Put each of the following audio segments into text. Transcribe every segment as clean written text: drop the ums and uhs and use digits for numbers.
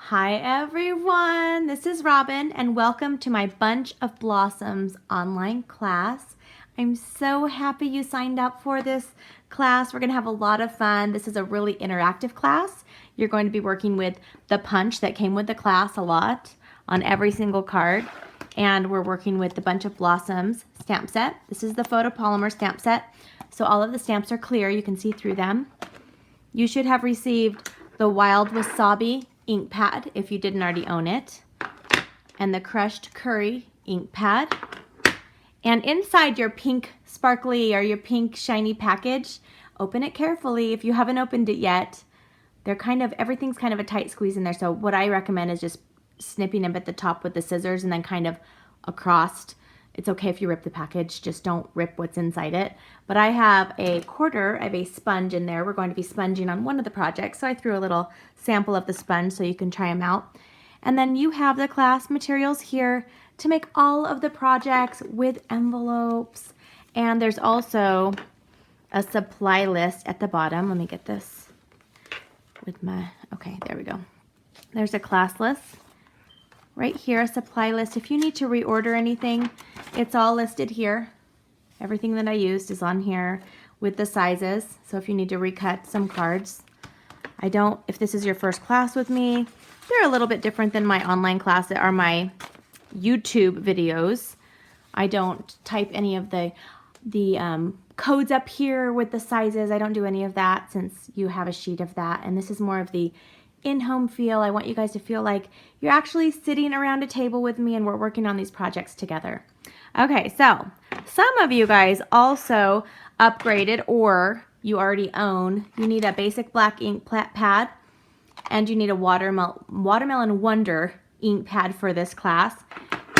Hi everyone, this is Robyn and welcome to my Bunch of Blossoms online class. I'm so happy you signed up for this class. We're going to have a lot of fun. This is a really interactive class. You're going to be working with the punch that came with the class a lot on every single card. And we're working with the Bunch of Blossoms stamp set. This is the photopolymer stamp set. So all of the stamps are clear. You can see through them. You should have received the Wild Wasabi ink pad if you didn't already own it, and the Crushed Curry ink pad. And inside your pink sparkly or your pink shiny package, open it carefully if you haven't opened it yet. Everything's kind of a tight squeeze in there, so what I recommend is just snipping them at the top with the scissors and then kind of across. It's okay if you rip the package, just don't rip what's inside it. But I have a quarter of a sponge in there. We're going to be sponging on one of the projects, so I threw a little sample of the sponge so you can try them out. And then you have the class materials here to make all of the projects with envelopes. And there's also a supply list at the bottom. Let me get this with my, okay, there we go. There's a class list. Right here, a supply list. If you need to reorder anything, it's all listed here. Everything that I used is on here with the sizes. So if you need to recut some cards, if this is your first class with me, they're a little bit different than my online class that are my YouTube videos. I don't type any of the codes up here with the sizes. I don't do any of that since you have a sheet of that. And this is more of the in-home feel. I want you guys to feel like you're actually sitting around a table with me and we're working on these projects together. Okay, so some of you guys also upgraded or you already own. You need a basic black ink pad and you need a Watermelon Wonder ink pad for this class.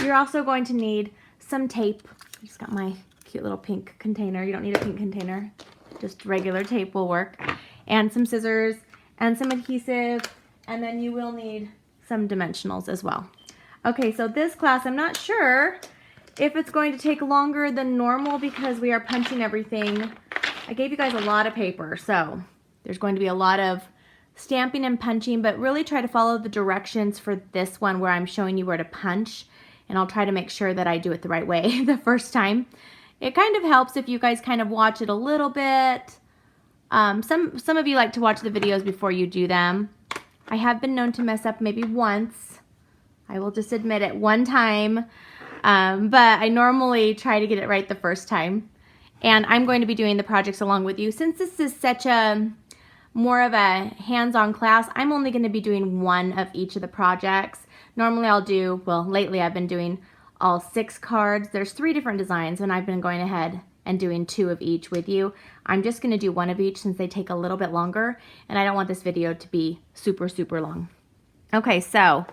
You're also going to need some tape. I just got my cute little pink container. You don't need a pink container. Just regular tape will work. And some scissors and some adhesive, and then you will need some dimensionals as well. Okay, so this class, I'm not sure if it's going to take longer than normal because we are punching everything. I gave you guys a lot of paper, so there's going to be a lot of stamping and punching, but really try to follow the directions for this one where I'm showing you where to punch, and I'll try to make sure that I do it the right way the first time. It kind of helps if you guys kind of watch it a little bit. Some of you like to watch the videos before you do them. I have been known to mess up maybe once. I will just admit it, one time. But I normally try to get it right the first time. And I'm going to be doing the projects along with you. Since this is such a more of a hands-on class, I'm only going to be doing one of each of the projects. Normally I'll do, well, lately I've been doing all 6 cards. There's 3 different designs and I've been going ahead and doing 2 of each with you. I'm just going to do 1 of each since they take a little bit longer and I don't want this video to be super, super long. Okay, so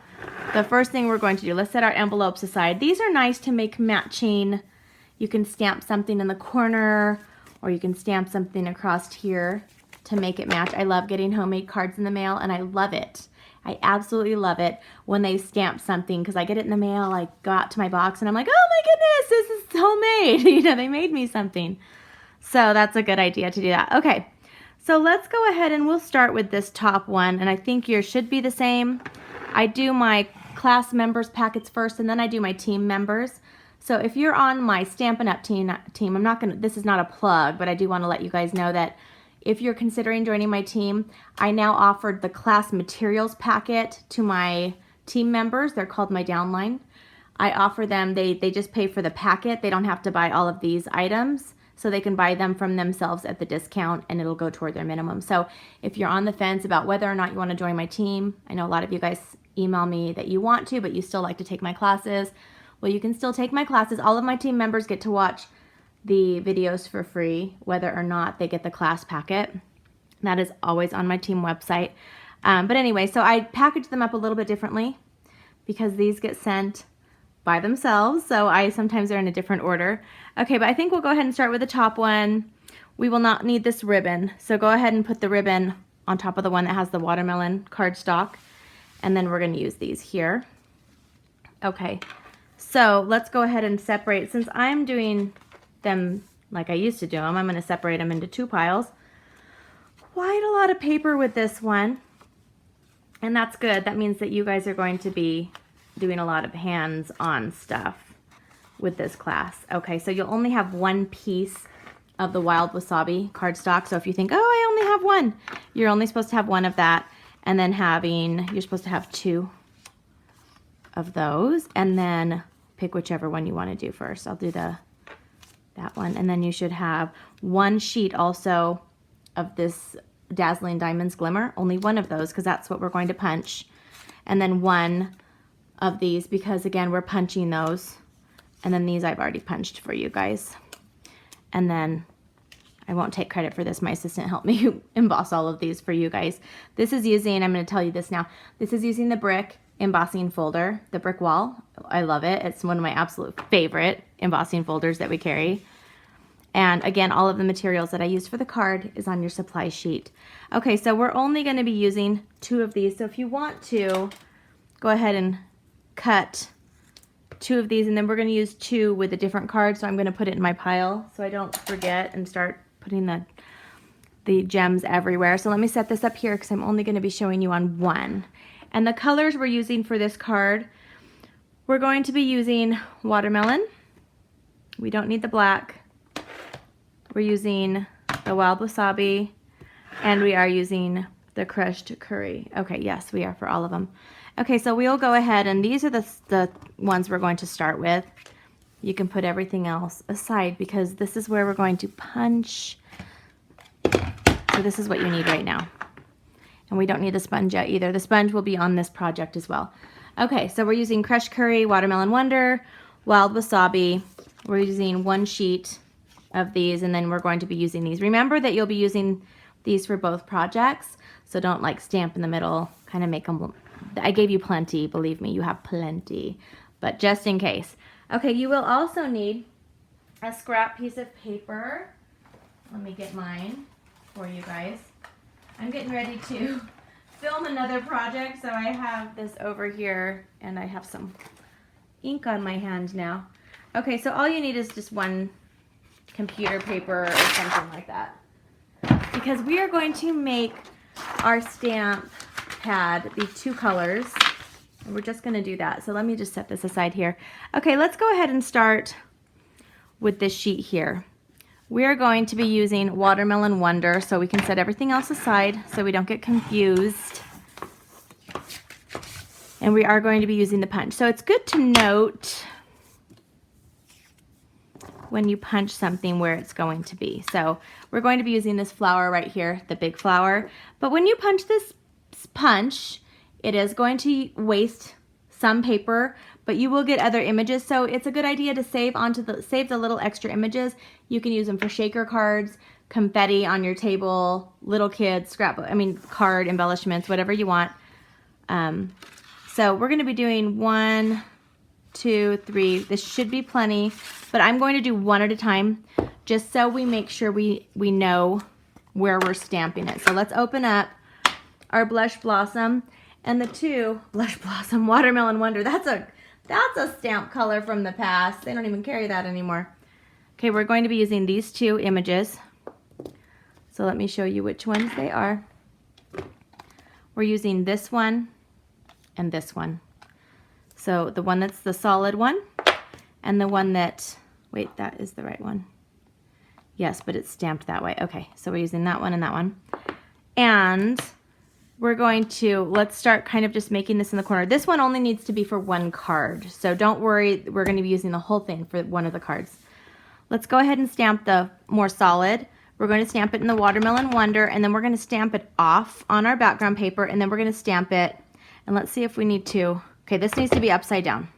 the first thing we're going to do, let's set our envelopes aside. These are nice to make matching. You can stamp something in the corner or you can stamp something across here to make it match. I love getting homemade cards in the mail and I love it. I absolutely love it when they stamp something because I get it in the mail, I go out to my box and I'm like, oh my goodness, this is homemade. You know, they made me something. So that's a good idea to do that. Okay, so let's go ahead and we'll start with this top one, and I think yours should be the same. I do my class members packets first and then I do my team members. So if you're on my Stampin' Up! team, this is not a plug, but I do want to let you guys know that if you're considering joining my team, I now offered the class materials packet to my team members. They're called my downline. I offer them, they just pay for the packet. They don't have to buy all of these items, so they can buy them from themselves at the discount and it'll go toward their minimum. So if you're on the fence about whether or not you want to join my team, I know a lot of you guys email me that you want to, but you still like to take my classes. Well, you can still take my classes. All of my team members get to watch the videos for free, whether or not they get the class packet. That is always on my team website. But anyway, so I package them up a little bit differently because these get sent by themselves, so sometimes they're in a different order. Okay, but I think we'll go ahead and start with the top one. We will not need this ribbon, so go ahead and put the ribbon on top of the one that has the watermelon cardstock, and then we're going to use these here. Okay, so let's go ahead and separate. Since I'm doing them like I used to do them, I'm going to separate them into 2 piles. Quite a lot of paper with this one. And that's good. That means that you guys are going to be doing a lot of hands-on stuff with this class. Okay, so you'll only have one piece of the wild wasabi cardstock. So if you think, oh, I only have one, you're only supposed to have one of that. And then you're supposed to have 2 of those. And then pick whichever one you want to do first. I'll do that one. And then you should have 1 sheet also of this Dazzling Diamonds Glimmer. Only 1 of those, because that's what we're going to punch. And then 1 of these, because again, we're punching those. And then these I've already punched for you guys. And then I won't take credit for this. My assistant helped me emboss all of these for you guys. This is using, I'm going to tell you this now, this is using the brick embossing folder, the brick wall. I love it. It's one of my absolute favorite embossing folders that we carry. And again, all of the materials that I used for the card is on your supply sheet. Okay, so we're only going to be using 2 of these. So if you want to, go ahead and cut 2 of these, and then we're going to use 2 with a different card. So I'm going to put it in my pile so I don't forget and start putting the gems everywhere. So let me set this up here because I'm only going to be showing you on 1. And the colors we're using for this card, we're going to be using watermelon. We don't need the black. We're using the wild wasabi, and we are using the crushed curry. Okay, yes, we are for all of them. Okay, so we'll go ahead, and these are the ones we're going to start with. You can put everything else aside because this is where we're going to punch. So this is what you need right now. And we don't need the sponge yet either. The sponge will be on this project as well. Okay, so we're using crushed curry, watermelon wonder, wild wasabi. We're using 1 sheet of these, and then we're going to be using these. Remember that you'll be using these for both projects, so don't like stamp in the middle, kind of make them, I gave you plenty, believe me, you have plenty, but just in case. Okay, you will also need a scrap piece of paper. Let me get mine for you guys. I'm getting ready to film another project, so I have this over here, and I have some ink on my hand now. Okay, so all you need is just 1 computer paper or something like that, because we are going to make our stamp pad be 2 colors, and we're just going to do that. So let me just set this aside here. Okay, let's go ahead and start with this sheet here. We are going to be using Watermelon Wonder, so we can set everything else aside so we don't get confused. And we are going to be using the punch. So it's good to note when you punch something where it's going to be. So we're going to be using this flower right here, the big flower. But when you punch this punch, it is going to waste some paper, but you will get other images. So it's a good idea to save the little extra images. You can use them for shaker cards, confetti on your table, little kids, scrapbook, card embellishments, whatever you want. So we're going to be doing 1, 2, 3. This should be plenty, but I'm going to do 1 at a time just so we make sure we know where we're stamping it. So let's open up our Blush Blossom and the 2 Blush Blossom Watermelon Wonder. That's a stamp color from the past. They don't even carry that anymore. Okay, we're going to be using these 2 images. So let me show you which ones they are. We're using this one and this one. So the one that's the solid one, and the one that, wait, that is the right one. Yes, but it's stamped that way. Okay, so we're using that one and that one. And we're going to, let's start kind of just making this in the corner. This one only needs to be for 1 card. So don't worry, we're going to be using the whole thing for 1 of the cards. Let's go ahead and stamp the more solid. We're going to stamp it in the Watermelon Wonder, and then we're going to stamp it off on our background paper, and then we're going to stamp it. And let's see if we need to. Okay, this needs to be upside down.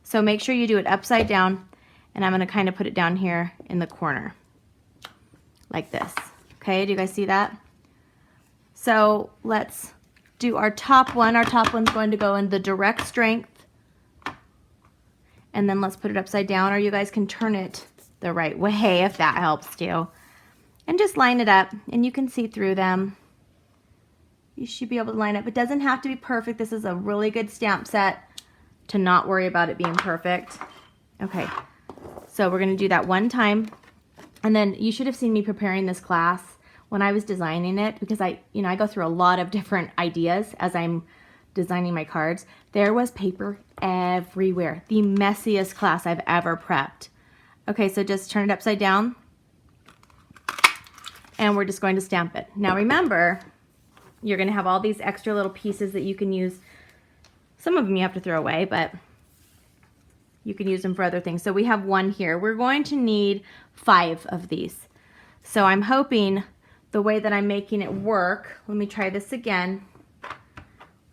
So make sure you do it upside down, and I'm going to kind of put it down here in the corner like this. Okay, do you guys see that? So let's do our top one. Our top one's going to go in the direct strength, and then let's put it upside down, or you guys can turn it the right way if that helps too. And just line it up, and you can see through them. You should be able to line up. It doesn't have to be perfect. This is a really good stamp set to not worry about it being perfect. Okay, so we're going to do that 1 time. And then you should have seen me preparing this class when I was designing it, because I go through a lot of different ideas as I'm designing my cards. There was paper everywhere. The messiest class I've ever prepped. Okay, so just turn it upside down, and we're just going to stamp it. Now remember, you're going to have all these extra little pieces that you can use. Some of them you have to throw away, but you can use them for other things. So we have one here. We're going to need 5 of these. So I'm hoping the way that I'm making it work, let me try this again.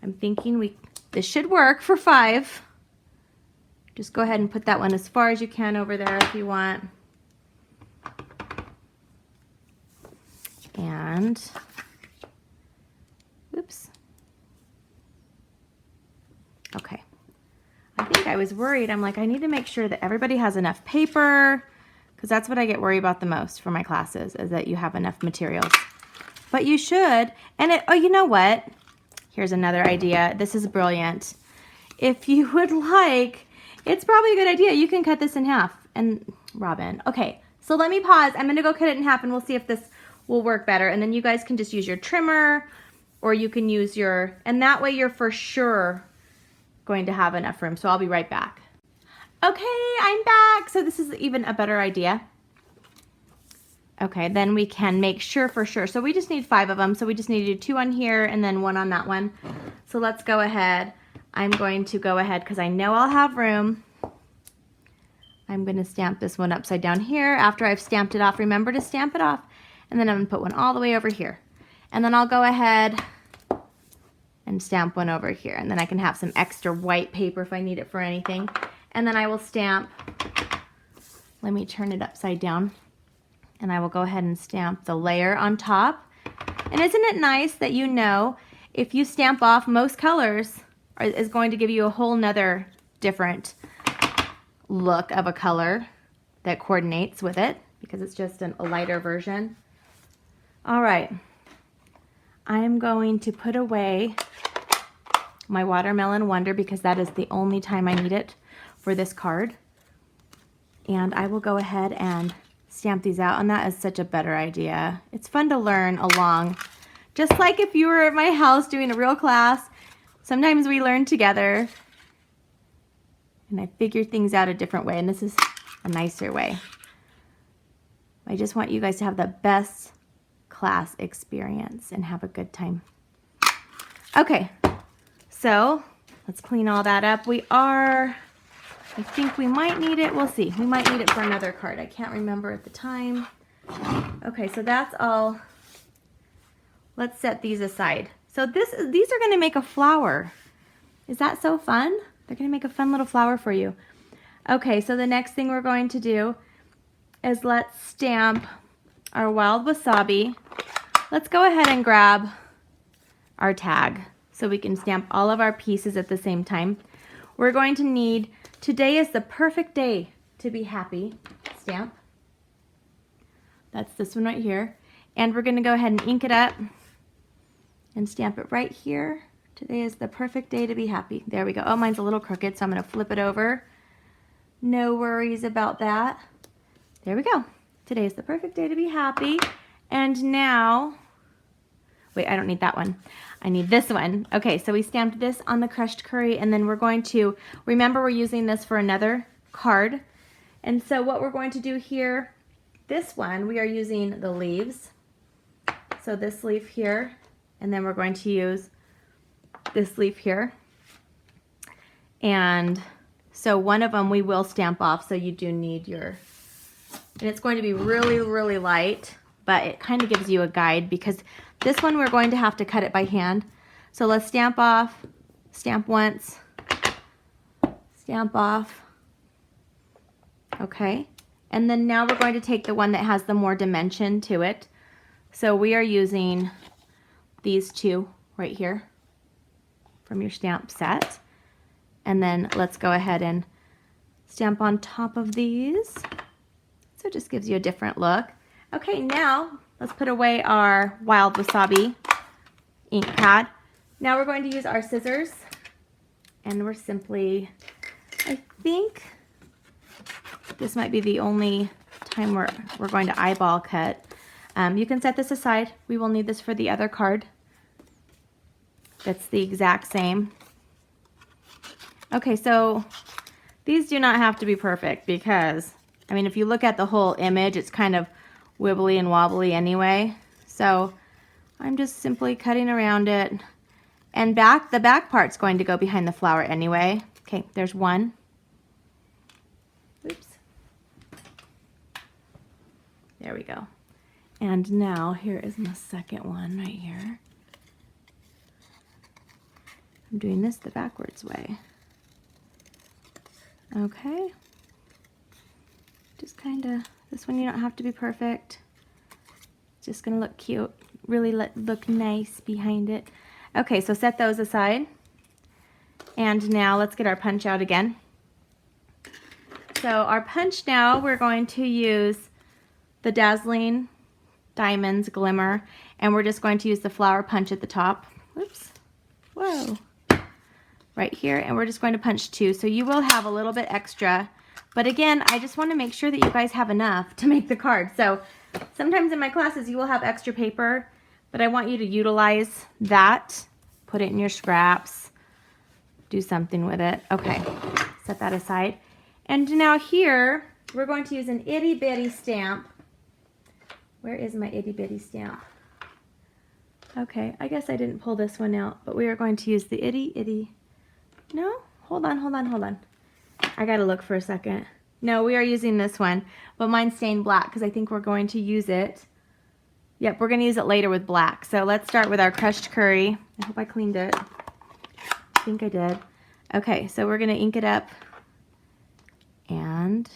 I'm thinking this should work for 5. Just go ahead and put that one as far as you can over there if you want. And, oops. Okay. I think I was worried. I'm like, I need to make sure that everybody has enough paper, because that's what I get worried about the most for my classes, is that you have enough materials. But you should. And oh, you know what? Here's another idea. This is brilliant. If you would like, it's probably a good idea. You can cut this in half. And Robyn, okay, so let me pause. I'm gonna go cut it in half and we'll see if this will work better. And then you guys can just use your trimmer, or you can use and that way you're for sure going to have enough room. So I'll be right back. Okay, I'm back. So this is even a better idea. Okay, then we can make sure for sure. So we just need 5 of them. So we just need to do 2 on here and then 1 on that one. So let's go ahead. I'm going to go ahead because I know I'll have room. I'm going to stamp this one upside down here. After I've stamped it off, remember to stamp it off. And then I'm going to put one all the way over here. And then I'll go ahead and stamp one over here. And then I can have some extra white paper if I need it for anything. And then I will stamp, let me turn it upside down. And I will go ahead and stamp the layer on top. And isn't it nice that if you stamp off most colors, is going to give you a whole nother different look of a color that coordinates with it, because it's just a lighter version. All right. I'm going to put away my Watermelon Wonder because that is the only time I need it for this card. And I will go ahead and stamp these out, and that is such a better idea. It's fun to learn along. Just like if you were at my house doing a real class, sometimes we learn together. And I figure things out a different way, and this is a nicer way. I just want you guys to have the best class experience and have a good time. Okay, so let's clean all that up. I think we might need it. We'll see. We might need it for another card. I can't remember at the time. Okay, so that's all. Let's set these aside. So these are going to make a flower. Is that so fun? They're going to make a fun little flower for you. Okay, so the next thing we're going to do is let's stamp our wild wasabi. Let's go ahead and grab our tag so we can stamp all of our pieces at the same time. We're going to need, today is the perfect day to be happy, stamp. That's this one right here. And we're going to go ahead and ink it up and stamp it right here. Today is the perfect day to be happy. There we go. Oh, mine's a little crooked, so I'm going to flip it over. No worries about that. There we go. Today is the perfect day to be happy. And now, wait, I don't need that one. I need this one. Okay, so we stamped this on the crushed curry, and then we're going to, remember we're using this for another card. And so what we're going to do here, this one, we are using the leaves. So this leaf here, and then we're going to use this leaf here. And so one of them we will stamp off, so you do need your, and it's going to be really, really light, but it kind of gives you a guide, because this one we're going to have to cut it by hand. So let's stamp off, stamp once, stamp off. Okay, and then now we're going to take the one that has the more dimension to it. So we are using these two right here from your stamp set. And then let's go ahead and stamp on top of these. So it just gives you a different look. Okay, now let's put away our wild wasabi ink pad. Now we're going to use our scissors, and we're simply, I think this might be the only time we're going to eyeball cut. You can set this aside. We will need this for the other card. That's the exact same. Okay, so these do not have to be perfect because, I mean, if you look at the whole image, it's kind of wibbly and wobbly anyway. So I'm just simply cutting around it. And the back part's going to go behind the flower anyway. Okay, there's one. Oops. There we go. And now here is my second one right here. I'm doing this the backwards way. Okay. Just kind of, this one you don't have to be perfect. It's just going to look cute. Really look nice behind it. Okay, so set those aside. And now let's get our punch out again. So our punch now, we're going to use the Dazzling Diamonds Glimmer, and we're just going to use the flower punch at the top. Whoops. Whoa. Right here, and we're just going to punch 2. So you will have a little bit extra, but again, I just want to make sure that you guys have enough to make the card. So sometimes in my classes you will have extra paper, but I want you to utilize that. Put it in your scraps. Do something with it. Okay, set that aside. And now here, we're going to use an itty bitty stamp. Where is my itty bitty stamp? Okay, I guess I didn't pull this one out, but we are going to use the itty. No, hold on. I gotta look for a second. No, we are using this one, but mine's stained black because I think we're going to use it. Yep, we're gonna use it later with black. So let's start with our crushed curry. I hope I cleaned it. I think I did. Okay, so we're gonna ink it up and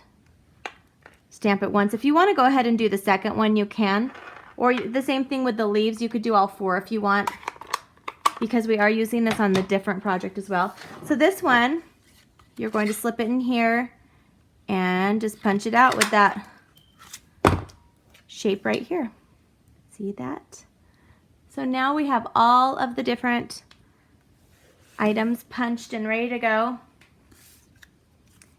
stamp it once. If you want to go ahead and do the second one, you can. Or the same thing with the leaves. You could do all 4 if you want, because we are using this on the different project as well. So this one, you're going to slip it in here and just punch it out with that shape right here. See that? So now we have all of the different items punched and ready to go.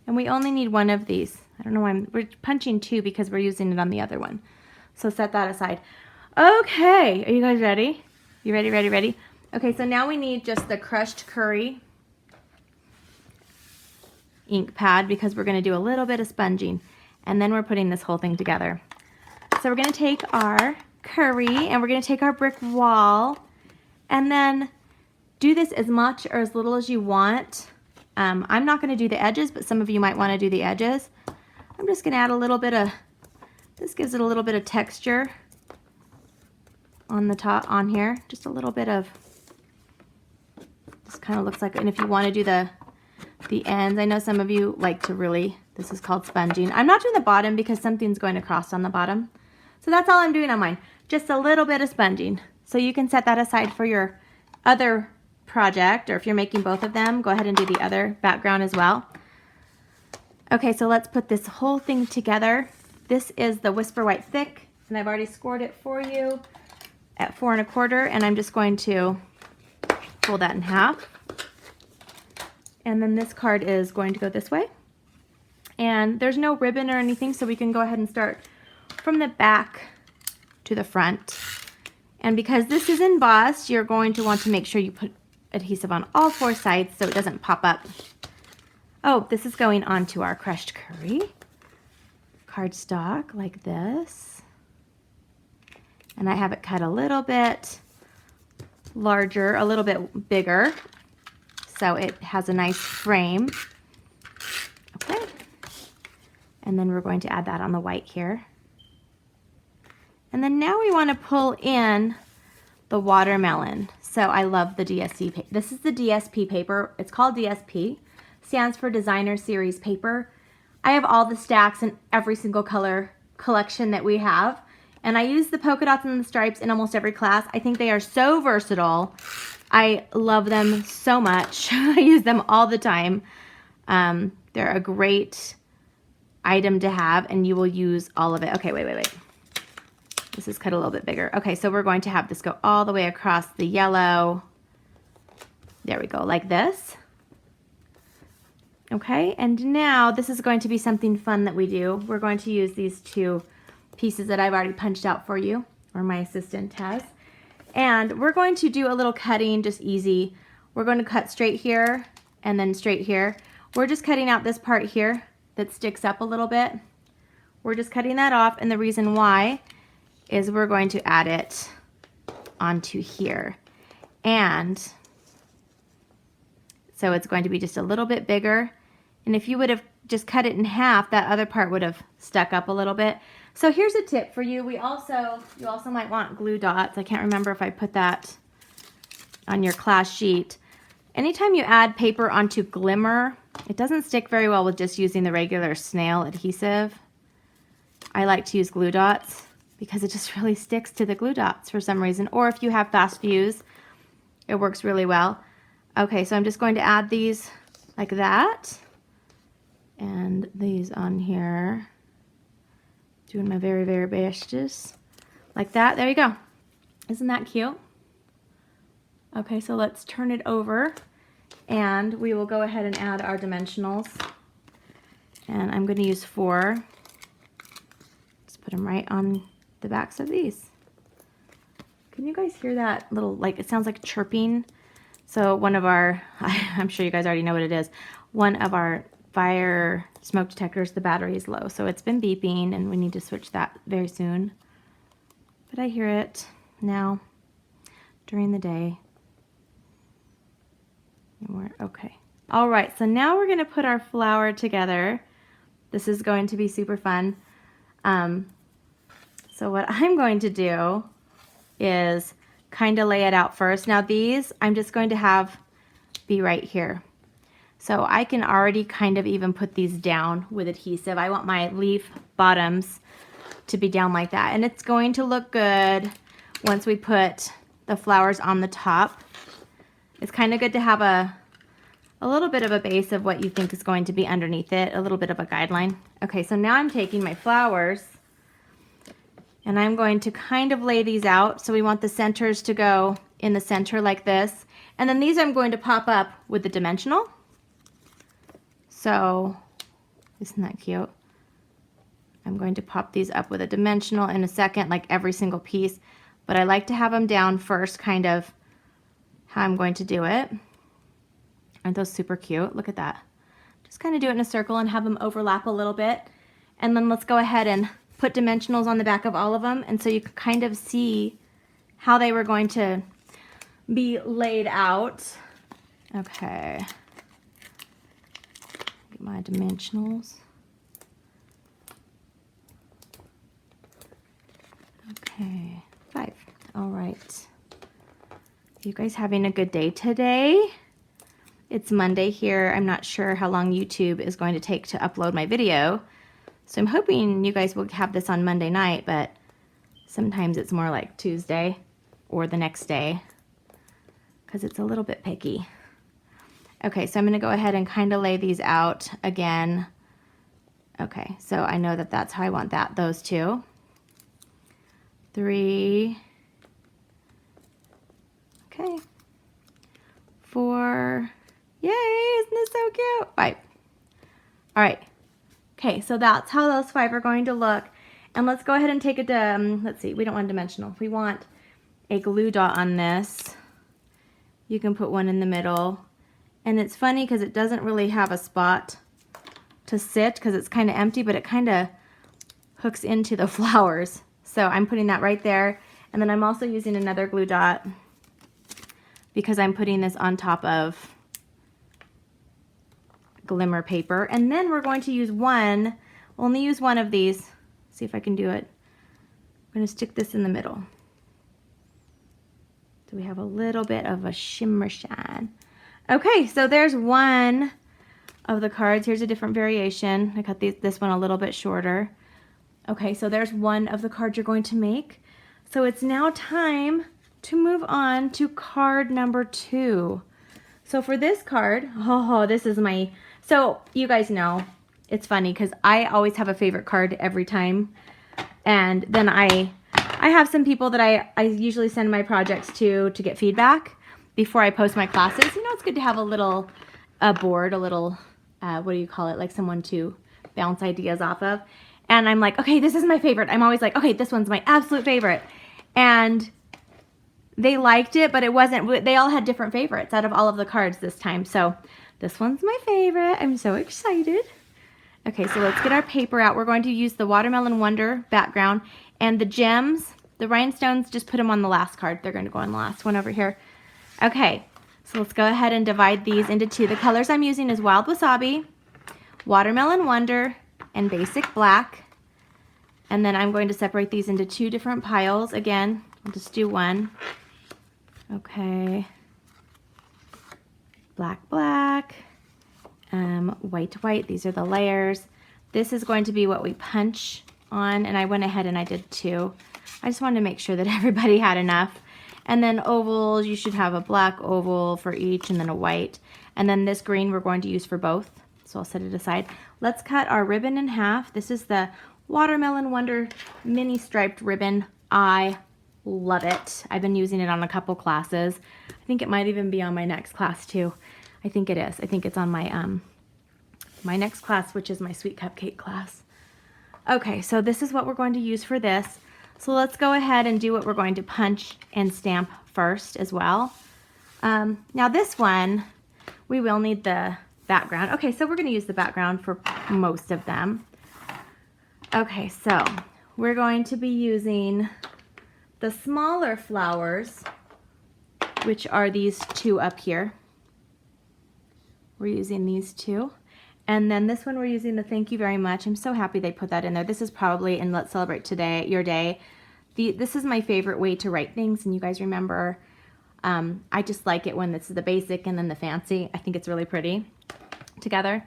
And we only need one of these. I don't know why we're punching 2 because we're using it on the other one. So set that aside. Okay, are you guys ready? You ready, ready? Okay, so now we need just the crushed curry ink pad because we're gonna do a little bit of sponging, and then we're putting this whole thing together. So we're gonna take our curry and we're gonna take our brick wall and then do this as much or as little as you want. I'm not gonna do the edges, but some of you might wanna do the edges. I'm just gonna add a little bit of, this gives it a little bit of texture on the top, on here. Just a little bit of, this kind of looks like, and if you wanna do the ends, I know some of you like to really, this is called sponging. I'm not doing the bottom because something's going to cross on the bottom. So that's all I'm doing on mine. Just a little bit of sponging. So you can set that aside for your other project, or if you're making both of them, go ahead and do the other background as well. Okay, so let's put this whole thing together. This is the Whisper White Thick, and I've already scored it for you at 4 1/4, and I'm just going to fold that in half. And then this card is going to go this way. And there's no ribbon or anything, so we can go ahead and start from the back to the front. And because this is embossed, you're going to want to make sure you put adhesive on all 4 sides so it doesn't pop up. Oh, this is going onto our crushed curry cardstock like this. And I have it cut a little bit larger, a little bit bigger, so it has a nice frame. Okay. And then we're going to add that on the white here. And then now we want to pull in the watermelon. So I love the DSP paper. This is the DSP paper. It's called DSP. Stands for Designer Series Paper. I have all the stacks in every single color collection that we have. And I use the polka dots and the stripes in almost every class. I think they are so versatile. I love them so much. I use them all the time. They're a great item to have, and you will use all of it. Okay, wait. This is cut a little bit bigger. Okay, so we're going to have this go all the way across the yellow. There we go, like this. Okay, and now this is going to be something fun that we do. We're going to use these 2 pieces that I've already punched out for you, or my assistant has. And we're going to do a little cutting, just easy. We're going to cut straight here and then straight here. We're just cutting out this part here that sticks up a little bit. We're just cutting that off, and the reason why is we're going to add it onto here. And so it's going to be just a little bit bigger. And if you would have just cut it in half, that other part would have stuck up a little bit. So here's a tip for you. You also might want glue dots. I can't remember if I put that on your class sheet. Anytime you add paper onto glimmer, it doesn't stick very well with just using the regular snail adhesive. I like to use glue dots because it just really sticks to the glue dots for some reason. Or if you have fast fuse, it works really well. Okay, so I'm just going to add these like that. And these on here. Doing my very, very bestest. Like that. There you go. Isn't that cute? Okay, so let's turn it over. And we will go ahead and add our dimensionals. And I'm going to use 4. Just put them right on the backs of these. Can you guys hear that little, like, it sounds like chirping? So one of our, I'm sure you guys already know what it is, one of our fire smoke detectors, the battery is low. So it's been beeping and we need to switch that very soon. But I hear it now during the day. And we're okay. All right, so now we're gonna put our flower together. This is going to be super fun. So what I'm going to do is kind of lay it out first. Now these, I'm just going to have be right here. So I can already kind of even put these down with adhesive. I want my leaf bottoms to be down like that. And it's going to look good once we put the flowers on the top. It's kind of good to have a little bit of a base of what you think is going to be underneath it, a little bit of a guideline. Okay, so now I'm taking my flowers and I'm going to kind of lay these out. So we want the centers to go in the center like this. And then these I'm going to pop up with the dimensional. So, isn't that cute? I'm going to pop these up with a dimensional in a second, like every single piece. But I like to have them down first, kind of how I'm going to do it. Aren't those super cute? Look at that. Just kind of do it in a circle and have them overlap a little bit. And then let's go ahead and put dimensionals on the back of all of them. And so you can kind of see how they were going to be laid out. Okay. Get my dimensionals. Okay, 5. All right. You guys having a good day today? It's Monday here. I'm not sure how long YouTube is going to take to upload my video. So I'm hoping you guys will have this on Monday night, but sometimes it's more like Tuesday or the next day because it's a little bit picky. Okay, so I'm going to go ahead and kind of lay these out again. Okay, so I know that that's how I want those two. 3. Okay. 4. Yay, isn't this so cute? 5. All right. Okay, so that's how those 5 are going to look. And let's go ahead and take it to, let's see, we don't want dimensional. We want a glue dot on this. You can put one in the middle. And it's funny because it doesn't really have a spot to sit because it's kind of empty, but it kind of hooks into the flowers. So I'm putting that right there. And then I'm also using another glue dot because I'm putting this on top of glimmer paper. And then we're going to use only use one of these. See if I can do it. I'm going to stick this in the middle. So we have a little bit of a shimmer shine. Okay, so there's one of the cards. Here's a different variation. I cut this one a little bit shorter. Okay, so there's one of the cards you're going to make. So it's now time to move on to card number 2. So for this card, this is my, so you guys know, it's funny because I always have a favorite card every time. And then I have some people that I usually send my projects to get feedback before I post my classes. You know, it's good to have a little board, a little, what do you call it, like someone to bounce ideas off of. And I'm like, okay, this is my favorite. I'm always like, okay, this one's my absolute favorite. And they liked it, but it wasn't, they all had different favorites out of all of the cards this time. So this one's my favorite. I'm so excited. Okay, so let's get our paper out. We're going to use the Watermelon Wonder background, and the gems, the rhinestones, just put them on the last card. They're going to go on the last one over here. Okay, so let's go ahead and divide these into two. The colors I'm using is Wild Wasabi, Watermelon Wonder, and Basic Black. And then I'm going to separate these into two different piles. Again, I'll just do one. Okay. Black, black. White, white. These are the layers. This is going to be what we punch on, and I went ahead and I did two. I just wanted to make sure that everybody had enough. And then ovals, you should have a black oval for each and then a white. And then this green we're going to use for both, so I'll set it aside. Let's cut our ribbon in half. This is the Watermelon Wonder mini striped ribbon. I love it. I've been using it on a couple classes. I think it might even be on my next class too. I think it is. I think it's on my my next class, which is my sweet cupcake class. Okay, so this is what we're going to use for this. So let's go ahead and do what we're going to punch and stamp first as well. Now this one, we will need the background. Okay, so we're going to use the background for most of them. Okay, so we're going to be using the smaller flowers, which are these two up here. We're using these two. And then this one we're using the Thank You Very Much. I'm so happy they put that in there. This is probably in Let's Celebrate Today, Your Day. This is my favorite way to write things, and you guys remember, I just like it when it's the basic and then the fancy. I think it's really pretty together.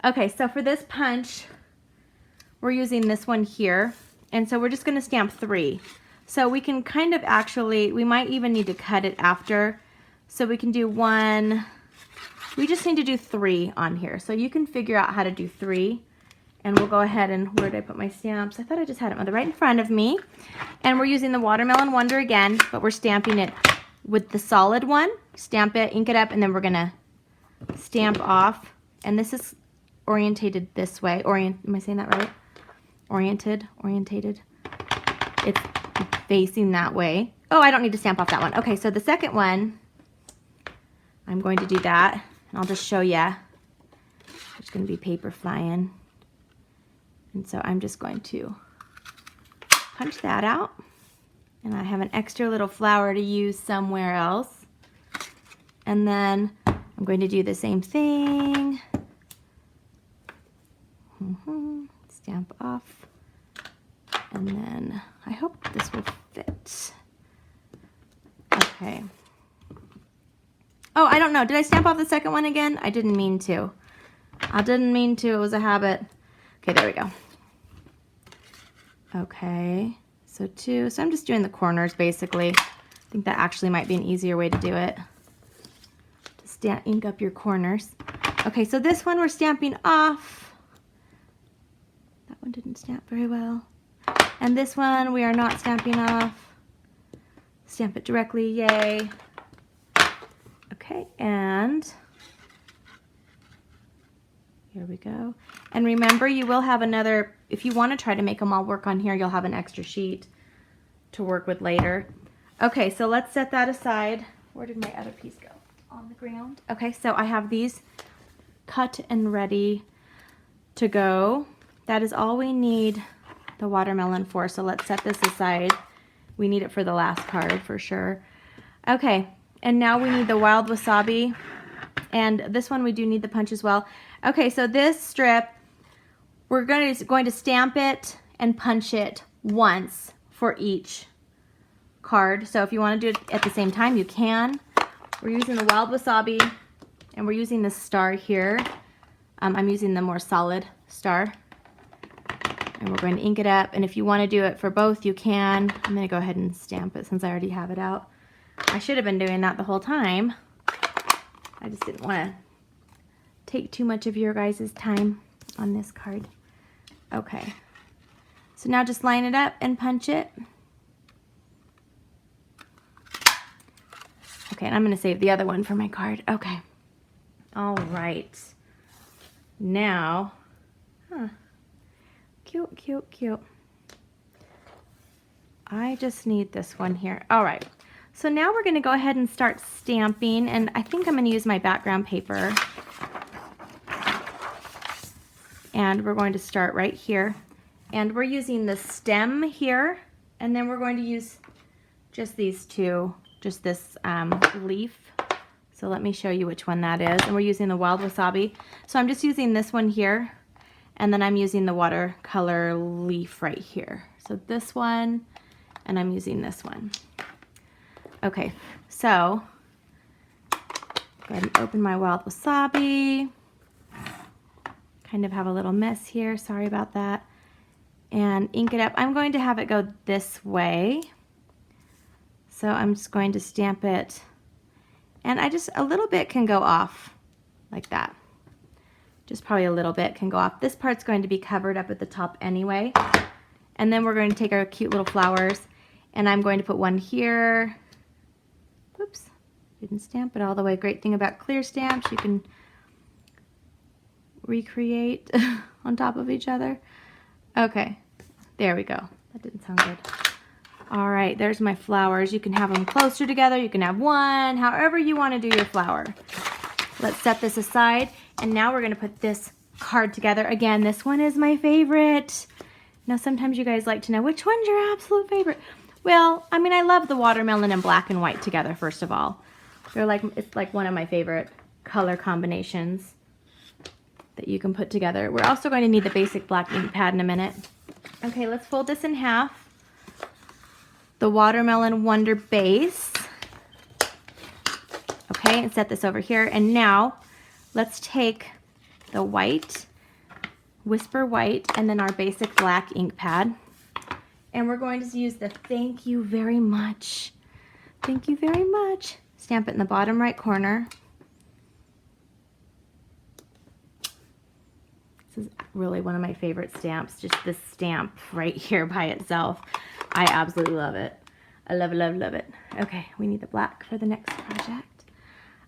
Okay, so for this punch, we're using this one here. And so we're just gonna stamp 3. So we can kind of actually, we might even need to cut it after. So we can do 1, we just need to do 3 on here. So you can figure out how to do 3. And we'll go ahead and, where did I put my stamps? I thought I just had them right in front of me. And we're using the Watermelon Wonder again, but we're stamping it with the solid one. Stamp it, ink it up, and then we're gonna stamp off. And this is orientated this way. Am I saying that right? Orientated. It's facing that way. Oh, I don't need to stamp off that one. Okay, so the second one, I'm going to do that. And I'll just show you. There's going to be paper flying. And so I'm just going to punch that out. And I have an extra little flower to use somewhere else. And then I'm going to do the same thing. Stamp off. And then I hope this will fit. Okay. Oh, I don't know. Did I stamp off the second one again? I didn't mean to. It was a habit. Okay, there we go. Okay, so 2. So I'm just doing the corners basically. I think that actually might be an easier way to do it. Just ink up your corners. Okay, so this one we're stamping off. That one didn't stamp very well. And this one we are not stamping off. Stamp it directly, yay. Okay, and here we go. And remember, you will have another, if you want to try to make them all work on here, you'll have an extra sheet to work with later. Okay, so let's set that aside. Where did my other piece go? On the ground. Okay, so I have these cut and ready to go. That is all we need the watermelon for, so let's set this aside. We need it for the last card for sure. Okay, and now we need the Wild Wasabi, and this one we do need the punch as well. Okay, so this strip, we're going to stamp it and punch it once for each card. So if you want to do it at the same time, you can. We're using the Wild Wasabi, and we're using this star here. I'm using the more solid star. And we're going to ink it up, and if you want to do it for both, you can. I'm going to go ahead and stamp it since I already have it out. I should have been doing that the whole time. I just didn't want to take too much of your guys' time on this card. Okay. So now just line it up and punch it. Okay, and I'm going to save the other one for my card. Okay. All right. Now, Cute, cute, cute. I just need this one here. All right. So now we're going to go ahead and start stamping, and I think I'm going to use my background paper. And we're going to start right here. And we're using the stem here, and then we're going to use just these two, just this leaf. So let me show you which one that is. And we're using the wild wasabi. So I'm just using this one here, and then I'm using the watercolor leaf right here. So this one, and I'm using this one. Okay, so go ahead and open my wild wasabi. Kind of have a little mess here, sorry about that. And ink it up. I'm going to have it go this way. So I'm just going to stamp it. And a little bit can go off like that. Just probably a little bit can go off. This part's going to be covered up at the top anyway. And then we're going to take our cute little flowers, and I'm going to put one here. Oops, didn't stamp it all the way. Great thing about clear stamps, you can recreate on top of each other. Okay, there we go. That didn't sound good. All right, there's my flowers. You can have them closer together. You can have one, however you want to do your flower. Let's set this aside, and now we're going to put this card together. Again, this one is my favorite. Now, sometimes you guys like to know which one's your absolute favorite. Well, I mean, I love the watermelon and black and white together, first of all. It's like one of my favorite color combinations that you can put together. We're also going to need the basic black ink pad in a minute. Okay, let's fold this in half. The Watermelon Wonder base. Okay, and set this over here. And now, let's take the white, Whisper White, and then our basic black ink pad. And we're going to use the thank you very much. Thank you very much. Stamp it in the bottom right corner. This is really one of my favorite stamps, just this stamp right here by itself. I absolutely love it. I love it, love it, love it. Okay, we need the black for the next project.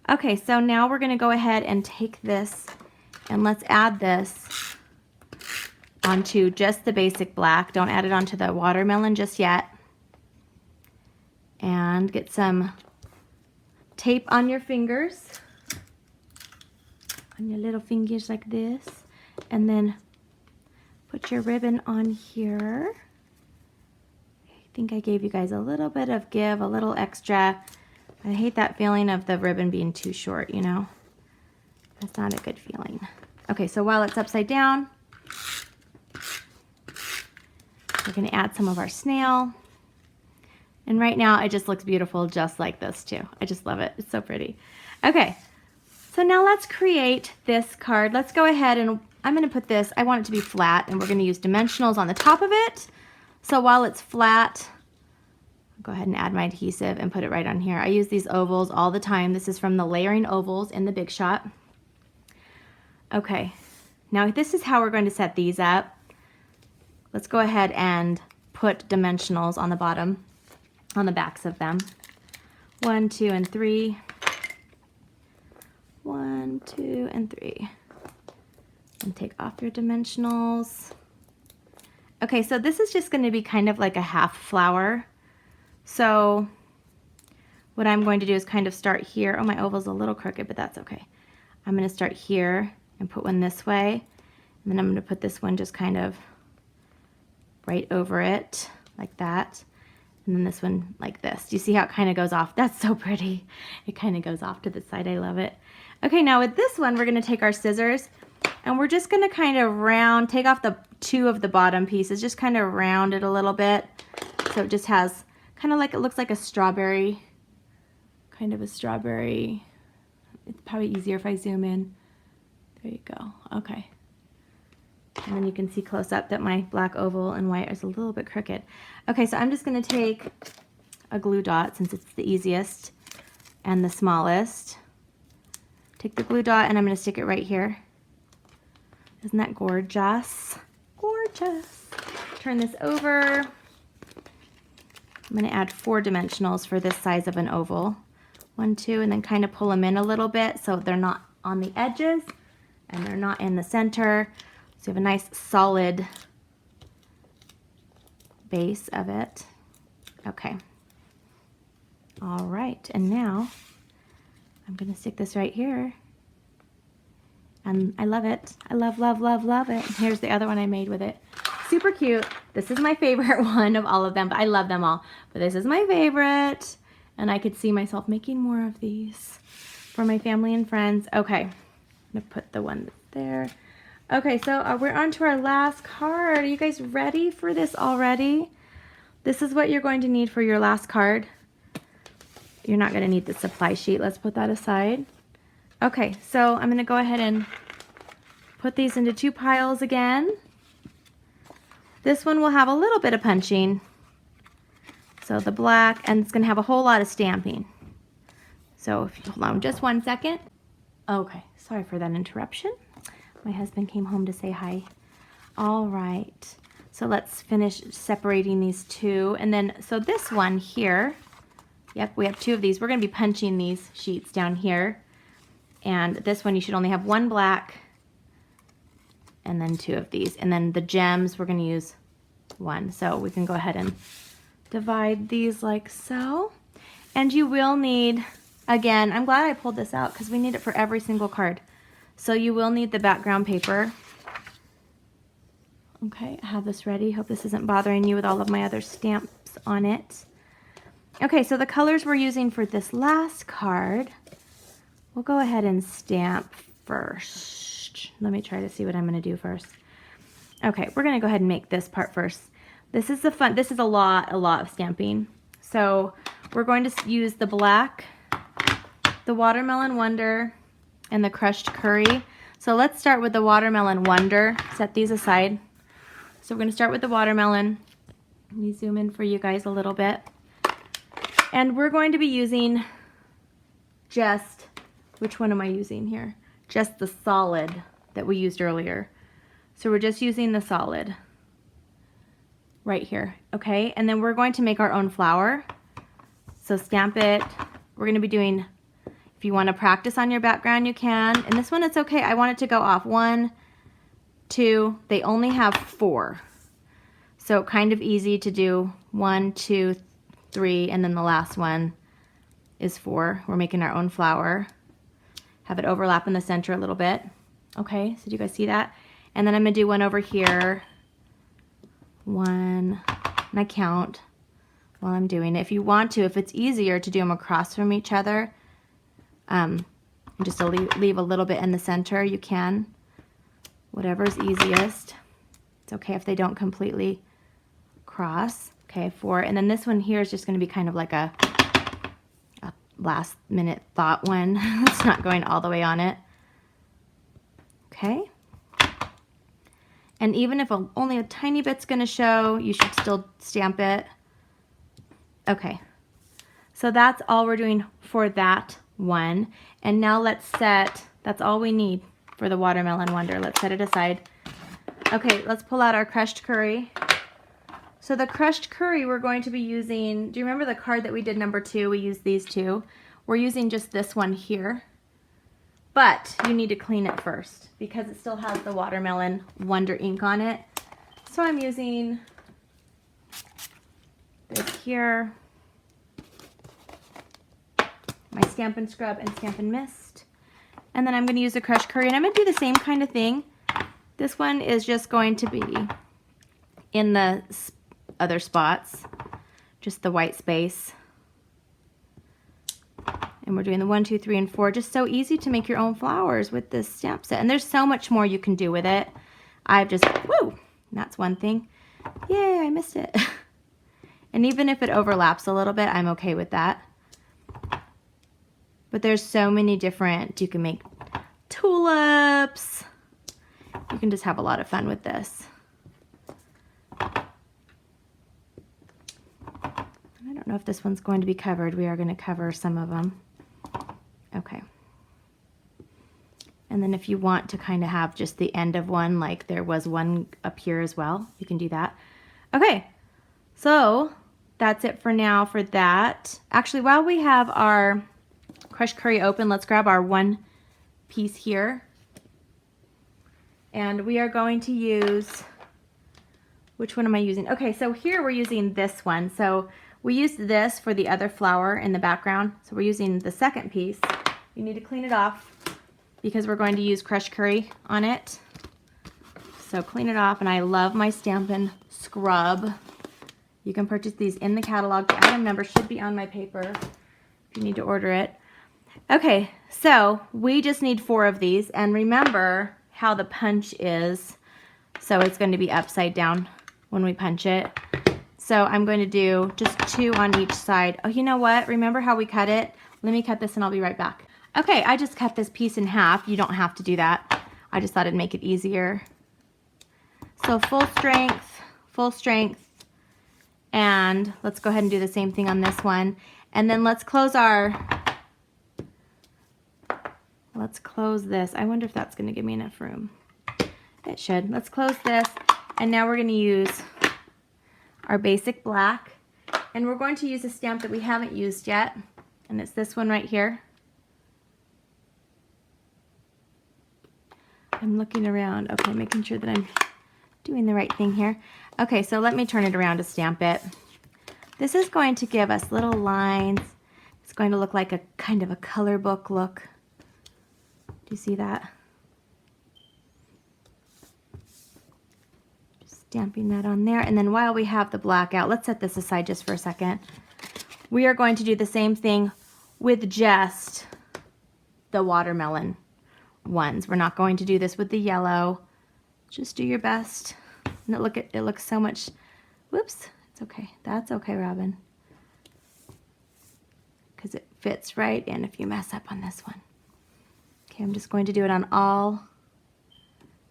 Okay, so now we're going to go ahead and take this, and let's add this onto just the basic black. Don't add it onto the watermelon just yet. And get some tape on your fingers, on your little fingers like this, and then put your ribbon on here. I think I gave you guys a little bit of give, a little extra. I hate that feeling of the ribbon being too short, you know. That's not a good feeling. Okay, so while it's upside down, we're going to add some of our snail. And right now, it just looks beautiful just like this too. I just love it. It's so pretty. Okay, so now let's create this card. Let's go ahead and I'm going to put this, I want it to be flat, and we're going to use dimensionals on the top of it. So while it's flat, I'll go ahead and add my adhesive and put it right on here. I use these ovals all the time. This is from the Layering Ovals in the Big Shot. Okay, now this is how we're going to set these up. Let's go ahead and put dimensionals on the bottom, on the backs of them. 1, 2, and 3. 1, 2, and 3. And take off your dimensionals. Okay, so this is just going to be kind of like a half flower. So what I'm going to do is kind of start here. Oh, my oval's a little crooked, but that's okay. I'm going to start here and put one this way. And then I'm going to put this one just kind of right over it like that. And then this one like this. Do you see how it kind of goes off? That's so pretty. It kind of goes off to the side. I love it. Okay, now with this one, we're going to take our scissors and we're just going to kind of round, take off the 2 of the bottom pieces, just kind of round it a little bit. So it just has kind of like, it looks like a strawberry, kind of a strawberry. It's probably easier if I zoom in. There you go. Okay. And then you can see close up that my black oval and white is a little bit crooked. Okay, so I'm just going to take a glue dot since it's the easiest and the smallest. Take the glue dot and I'm going to stick it right here. Isn't that gorgeous? Gorgeous. Turn this over. I'm going to add 4 dimensionals for this size of an oval. 1, 2, and then kind of pull them in a little bit so they're not on the edges and they're not in the center. So you have a nice solid base of it. Okay. All right, and now I'm gonna stick this right here. And I love it. I love, love, love, love it. And here's the other one I made with it. Super cute. This is my favorite one of all of them, but I love them all. But this is my favorite, and I could see myself making more of these for my family and friends. Okay, I'm gonna put the one there. Okay, so we're on to our last card. Are you guys ready for this already? This is what you're going to need for your last card. You're not gonna need the supply sheet. Let's put that aside. Okay, so I'm gonna go ahead and put these into 2 piles again. This one will have a little bit of punching. So the black, and it's gonna have a whole lot of stamping. So if you hold on just 1 second. Okay, sorry for that interruption. My husband came home to say hi. All right, so let's finish separating these 2. And then, so this one here, yep, we have 2 of these. We're gonna be punching these sheets down here. And this one you should only have 1 black and then 2 of these. And then the gems, we're gonna use 1. So we can go ahead and divide these like so. And you will need, again, I'm glad I pulled this out because we need it for every single card. So you will need the background paper. Okay, I have this ready. Hope this isn't bothering you with all of my other stamps on it. Okay, so the colors we're using for this last card, we'll go ahead and stamp first. Let me try to see what I'm gonna do first. Okay, we're gonna go ahead and make this part first. This is a lot of stamping. So we're going to use the black, the Watermelon Wonder, and the crushed curry. So let's start with the Watermelon Wonder. Set these aside. So we're gonna start with the watermelon. Let me zoom in for you guys a little bit. And we're going to be using just, which one am I using here? Just the solid that we used earlier. So we're just using the solid right here, okay? And then we're going to make our own flower. So stamp it. We're gonna be doing, if you wanna practice on your background, you can. And this one, it's okay. I want it to go off 1, 2, they only have 4. So kind of easy to do 1, 2, 3, and then the last one is 4. We're making our own flower. Have it overlap in the center a little bit. Okay, so do you guys see that? And then I'm gonna do one over here. 1, and I count while I'm doing it. If you want to, if it's easier to do them across from each other, just to leave a little bit in the center, you can. Whatever's easiest. It's okay if they don't completely cross. Okay, 4. And then this one here is just gonna be kind of like a last minute thought one. It's not going all the way on it. Okay. And even if only a tiny bit's gonna show, you should still stamp it. Okay, so that's all we're doing for that one. And now let's set, that's all we need for the Watermelon Wonder. Let's set it aside. Okay, let's pull out our crushed curry. So the crushed curry we're going to be using, do you remember the card that we did number 2? We used these 2. We're using just this one here. But you need to clean it first because it still has the Watermelon Wonder ink on it. So I'm using this here, my Stampin' Scrub and Stampin' Mist. And then I'm going to use the crushed curry, and I'm going to do the same kind of thing. This one is just going to be in the other spots, just the white space. And we're doing the 1, 2, 3, and 4. Just so easy to make your own flowers with this stamp set. And there's so much more you can do with it. I've just, woo, that's one thing. Yay, I missed it. And even if it overlaps a little bit, I'm okay with that. But there's so many different, you can make tulips. You can just have a lot of fun with this. I don't know if this one's going to be covered. We are going to cover some of them. Okay. And then if you want to kind of have just the end of one, like there was one up here as well, you can do that. Okay, so that's it for now for that. Actually, while we have our crushed curry open, let's grab our one piece here. And we are going to use which one am I using? Okay, so here we're using this one. So we used this for the other flower in the background. So we're using the second piece. You need to clean it off because we're going to use crushed curry on it. So clean it off, and I love my Stampin' Scrub. You can purchase these in the catalog. The item number should be on my paper if you need to order it. Okay, so we just need 4 of these, and remember how the punch is. So it's going to be upside down when we punch it. So I'm going to do just 2 on each side. Oh, you know what? Remember how we cut it? Let me cut this and I'll be right back. Okay, I just cut this piece in half. You don't have to do that. I just thought it'd make it easier. So full strength, and let's go ahead and do the same thing on this one. And then let's close this. I wonder if that's going to give me enough room. It should. Let's close this, and now we're going to use our basic black, and we're going to use a stamp that we haven't used yet, and it's this one right here. I'm looking around, okay, making sure that I'm doing the right thing here. Okay, so let me turn it around to stamp it. This is going to give us little lines. It's going to look like a kind of a color book look. Do you see that? Just stamping that on there. And then while we have the black out, let's set this aside just for a second. We are going to do the same thing with just the watermelon ones. We're not going to do this with the yellow. Just do your best. And it looks so much, whoops, it's okay. That's okay, Robyn. Because it fits right in if you mess up on this one. Okay, I'm just going to do it on all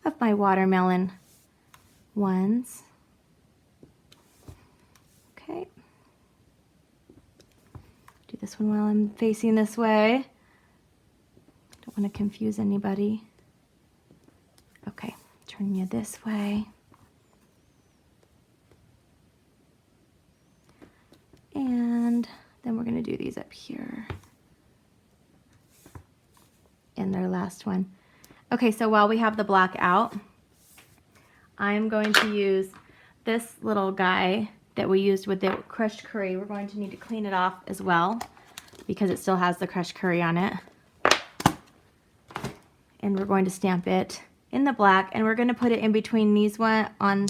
of my watermelon ones. Okay. Do this one while I'm facing this way. Don't want to confuse anybody. Okay. Turn you this way. And then we're going to do these up here. And their last one. Okay, so while we have the black out, I'm going to use this little guy that we used with the crushed curry. We're going to need to clean it off as well because it still has the crushed curry on it. And we're going to stamp it in the black, and we're going to put it in between these one on.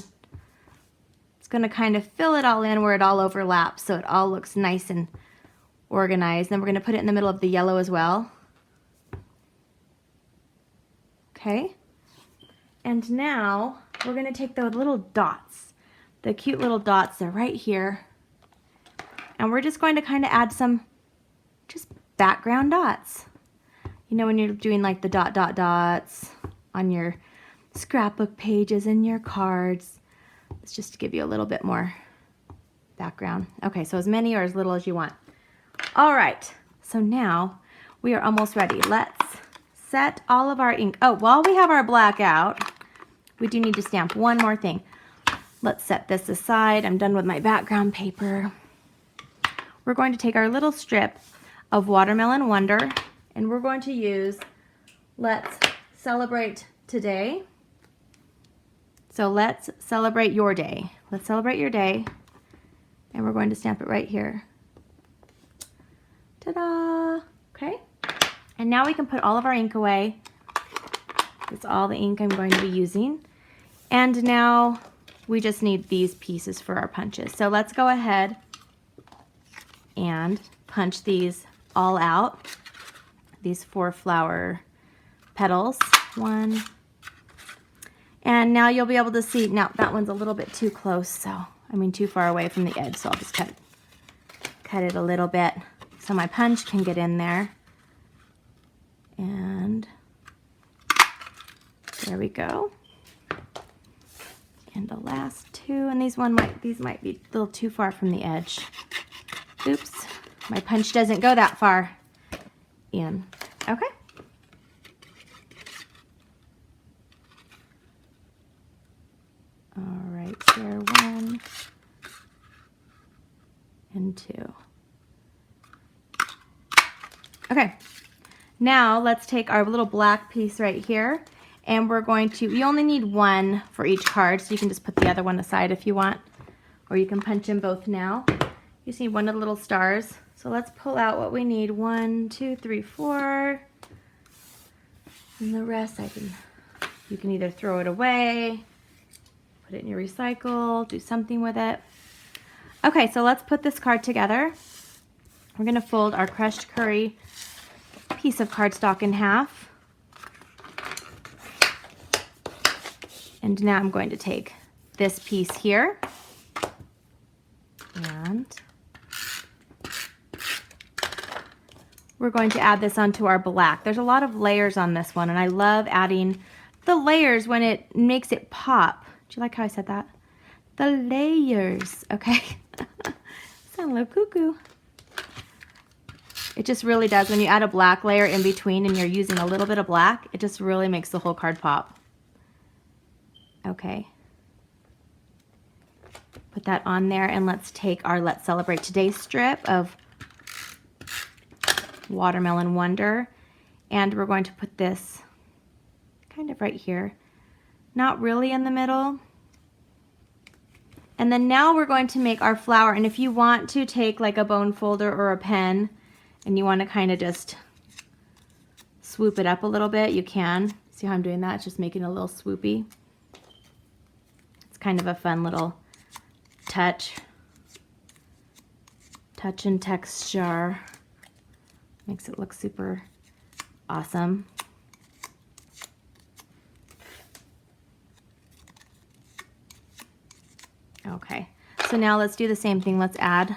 It's going to kind of fill it all in where it all overlaps so it all looks nice and organized. Then we're going to put it in the middle of the yellow as well. Okay, and now we're going to take the little dots, the cute little dots, they're right here, and we're just going to kind of add some just background dots. You know, when you're doing like the dots on your scrapbook pages and your cards. It's just to give you a little bit more background. Okay, so as many or as little as you want. All right, so now we are almost ready. Let's set all of our ink. Oh, while we have our black out, we do need to stamp one more thing. Let's set this aside. I'm done with my background paper. We're going to take our little strip of Watermelon Wonder, and we're going to use Let's Celebrate Today. So let's celebrate your day. Let's celebrate your day. And we're going to stamp it right here. Ta-da! Okay. And now we can put all of our ink away. That's all the ink I'm going to be using. And now we just need these pieces for our punches. So let's go ahead and punch these all out. These 4 flower petals. 1. And now you'll be able to see, now that one's a little bit too close, too far away from the edge, so I'll just cut it a little bit so my punch can get in there. And there we go. And the last 2, and these might be a little too far from the edge. Oops, my punch doesn't go that far in. Okay. All right, there 1 and 2. Okay, now let's take our little black piece right here, And we're going to, you only need one for each card, so you can just put the other one aside if you want. Or you can punch in both now. You just need one of the little stars. So let's pull out what we need. 1, 2, 3, 4. And the rest you can either throw it away, put it in your recycle, do something with it. Okay, so let's put this card together. We're gonna fold our crushed curry piece of cardstock in half. And now I'm going to take this piece here and we're going to add this onto our black. There's a lot of layers on this one, and I love adding the layers when it makes it pop. Do you like how I said that? The layers, okay? Sound a little cuckoo. It just really does. When you add a black layer in between and you're using a little bit of black, it just really makes the whole card pop. Okay. Put that on there, and let's take our Let's Celebrate Today strip of Watermelon Wonder, and we're going to put this kind of right here, not really in the middle. And then now we're going to make our flower, and if you want to take like a bone folder or a pen and you want to kind of just swoop it up a little bit, you can. See how I'm doing that? It's just making it a little swoopy. It's kind of a fun little touch and texture. Makes it look super awesome. Okay, so now let's do the same thing. Let's add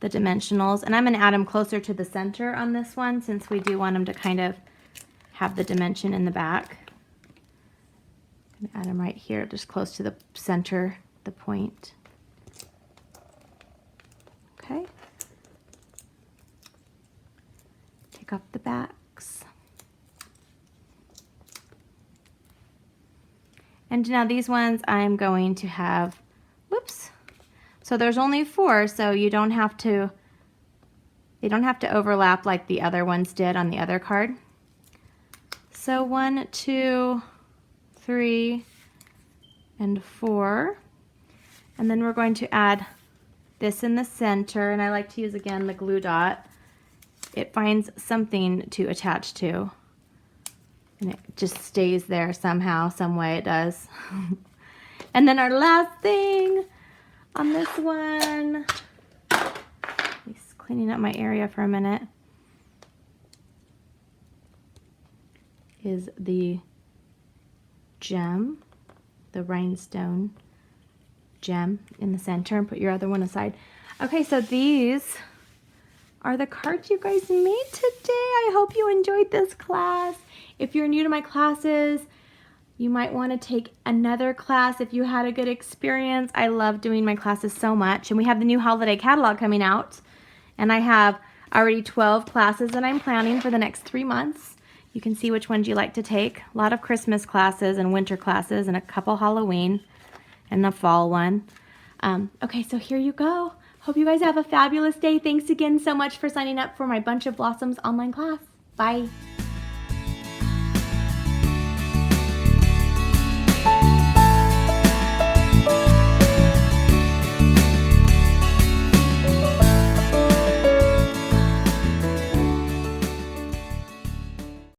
the dimensionals, and I'm going to add them closer to the center on this one since we do want them to kind of have the dimension in the back. I'm going to add them right here, just close to the center, the point. Okay. Take off the backs. And now these ones I'm going to have, whoops. So there's only 4, so you don't have to, they don't have to overlap like the other ones did on the other card. So 1, 2, 3, and 4. And then we're going to add this in the center, and I like to use again the glue dot. It finds something to attach to, and it just stays there somehow, some way it does. And then our last thing on this one, just cleaning up my area for a minute, is the gem, the rhinestone gem in the center, and put your other one aside. Okay, so these are the cards you guys made today. I hope you enjoyed this class. If you're new to my classes, you might want to take another class if you had a good experience. I love doing my classes so much. And we have the new holiday catalog coming out. And I have already 12 classes that I'm planning for the next 3 months. You can see which ones you like to take. A lot of Christmas classes and winter classes and a couple Halloween and the fall one. Okay, so here you go. Hope you guys have a fabulous day. Thanks again so much for signing up for my Bunch of Blossoms online class. Bye.